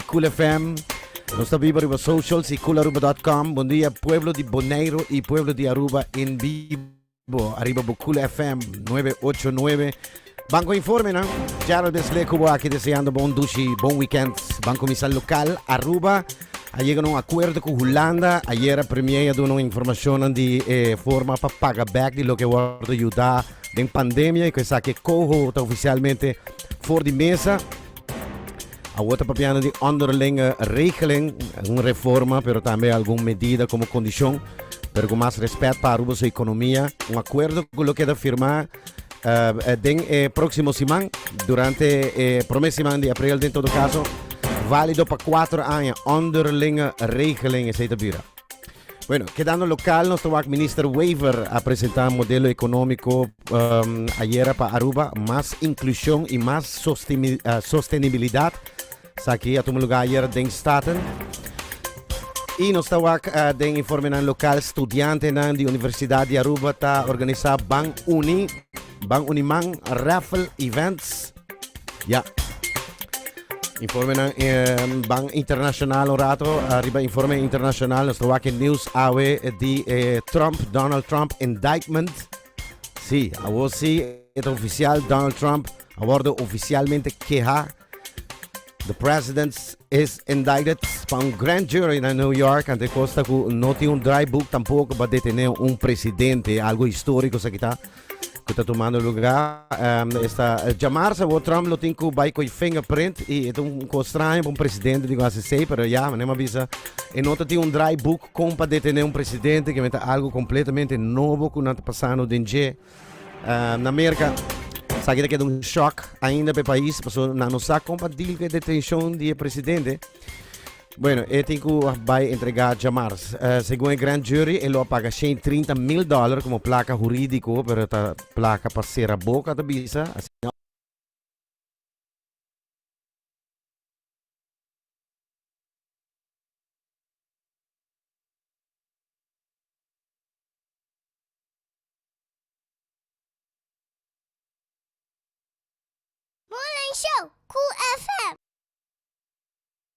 Cool FM. Nos está vivo arriba socials y coolaruba.com. Buen día, pueblo de Bonaire y pueblo de Aruba en vivo. Arriba Cool FM 989. Banco Informe, ¿no? Gerald Besleco aquí deseando buen dushi, buen weekend. Banco Misal Local, Aruba. Llega un acuerdo con Holanda. Ayer premier ha una información de forma para pagar back de lo que va a ayudar en pandemia y que sa que cojo está oficialmente voor de mesa. A outra papiano de onderlinge regeling, una reforma, pero también alguna medida como condición, pero con más respeto para Aruba su economía. Un acuerdo con lo que da firmar den próximo semana, durante primer semana de abril, en todo caso, válido para 4 años, onderlinge regeling, etc. Bueno, quedando local, nuestro minister Wever ha presentado un modelo económico ayer para Aruba, más inclusión y más sostenibilidad. Aquí a tu lugar ayer en Staten. Y nos está den informe local estudiante de la Universidad de Aruba está organizado Ban Uniman Raffle Events. Ya. Informe Ban Internacional orato, arriba informe internacional, nos está news awe de Donald Trump indictment. Sí, ahora sí, es oficial, Donald Trump ha oficialmente queja. The president is indicted by un grand jury in New York. Ante costa que no tiene un dry book tampoco para detener un presidente, algo histórico que está tomando lugar. Llamarse a Trump lo tiene con fingerprint y es un cosa extraño para un presidente, digo así, pero ya, me avisa. Y no tiene un dry book como para detener un presidente que mete algo completamente nuevo que no está pasando en América. Sabe que é um choque ainda para o país, porque não sabe como a detenção do presidente. Bueno, ele tem que vai entregar a Mars. Segundo o grand jury, ele paga $130,000 como placa jurídica, para a placa para ser a boca da visa. Morning Show, Cool FM.